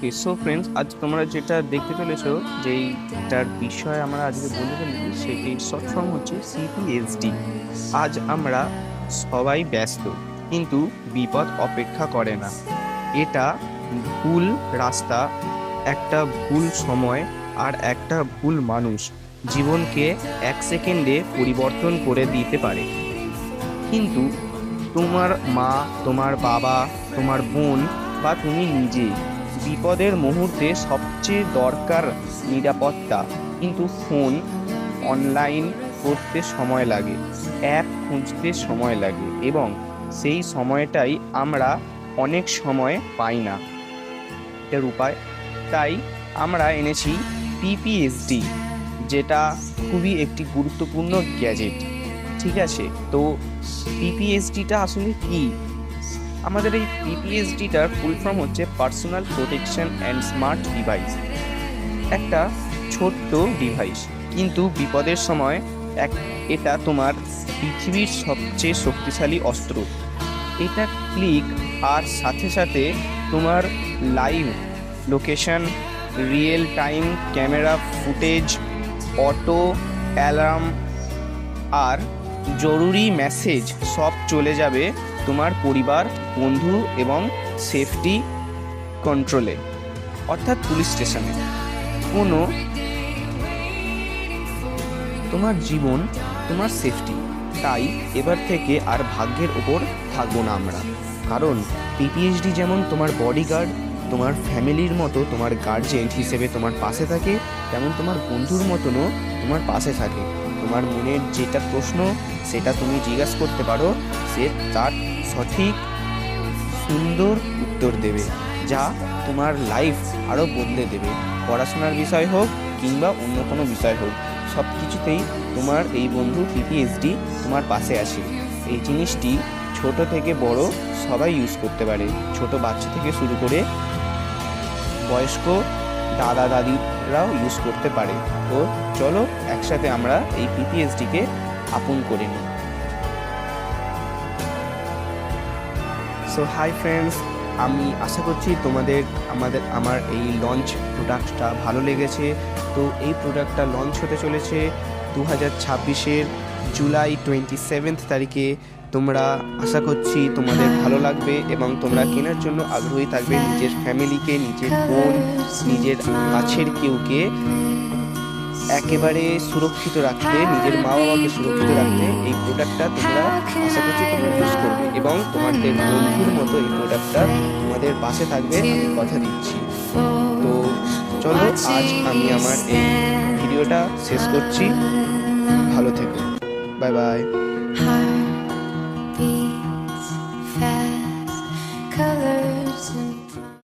ওকে, so friends, আজ তোমরা যেটা দেখতে চলেছো, যেইটার বিষয় আমরা আজকে বলতে চলেছি, সেটির শর্ট ফর্ম হচ্ছে সিপিএসডি। আজ আমরা সবাই ব্যস্ত, কিন্তু বিপদ অপেক্ষা করে না। এটা ভুল রাস্তা, একটা ভুল সময় আর একটা ভুল মানুষ জীবনকে 1 সেকেন্ডে পরিবর্তন করে দিতে পারে। কিন্তু তোমার মা, তোমার বাবা, তোমার বোন বা তুমি নিজে বিপদের মুহূর্তে সবচেয়ে দরকার নিরাপত্তা। কিন্তু ফোন অনলাইন করতে সময় লাগে, অ্যাপ খুঁজতে সময় লাগে, এবং সেই সময়টাই আমরা অনেক সময় পাই না এটার উপায়। তাই আমরা এনেছি পিপিএসডি, যেটা খুবই একটি গুরুত্বপূর্ণ গ্যাজেট। ঠিক আছে, তো পিপিএসডিটা আসলে কি? আমাদের এই পিপিএসডিটার ফুল ফর্ম হচ্ছে personal protection and smart device. একটা ছোট্ট ডিভাইস, কিন্তু বিপদের সময় এটা তোমার পৃথিবীর সবচেয়ে শক্তিশালী অস্ত্র। এটা ক্লিক আর সাথে সাথে তোমার live location, real time camera footage, auto alarm আর জরুরি মেসেজ সব চলে যাবে তোমার পরিবার, বন্ধু এবং সেফটি কন্ট্রোলে, অর্থাৎ পুলিশ স্টেশনে। কোনো তোমার জীবন, তোমার সেফটি। তাই এবার থেকে আর ভাগ্যের ওপর থাকবো না আমরা, কারণ পিপিএসডি যেমন তোমার বডিগার্ড, তোমার ফ্যামিলির মতো তোমার গার্জিয়ান হিসেবে তোমার পাশে থাকে, তেমন তোমার বন্ধুর মতনও তোমার পাশে থাকে। তোমার মনের যেটা প্রশ্ন সেটা তুমি জিজ্ঞাসা করতে পারো, সে তার সঠিক সুন্দর উত্তর দেবে, যা তোমার লাইফ আরও বদলে দেবে। পড়াশোনার বিষয় হোক কিংবা অন্য কোনো বিষয় হোক, সব কিছুতেই তোমার এই বন্ধু পিপিএসডি তোমার পাশে আসে। এই জিনিসটি ছোট থেকে বড় সবাই ইউজ করতে পারে, ছোট বাচ্চা থেকে শুরু করে বয়স্ক দাদা দাদিরাও ইউজ করতে পারে। তো চলো একসাথে আমরা এই পিপিএসডিকে আপন করে নিই। সো হাই ফ্রেন্ডস, আমি আশা করছি তোমাদের আমার এই লঞ্চ প্রোডাক্টটা ভালো লেগেছে। তো এই প্রোডাক্টটা লঞ্চ হতে চলেছে 2026-এর জুলাই 27 তারিখে। তোমরা আশা করছি তোমাদের ভালো লাগবে এবং তোমরা কেনার জন্য আগ্রহী থাকবে। নিজের ফ্যামিলিকে, নিজের বোন, নিজের কাছের কেউকে একেবারে সুরক্ষিত রাখতে, নিজের মা বাবাকে সুরক্ষিত রাখতে এই প্রোডাক্টটা তোমরা আশা করছি তোমরা ইউজ করবে, এবং তোমাদের বন্ধুর মতো এই প্রোডাক্টটা তোমাদের পাশে থাকবে, আমি কথা দিচ্ছি। তো চলো আজ আমি আমার এই ভিডিওটা শেষ করছি। ভালো থেকো, বাই বাই।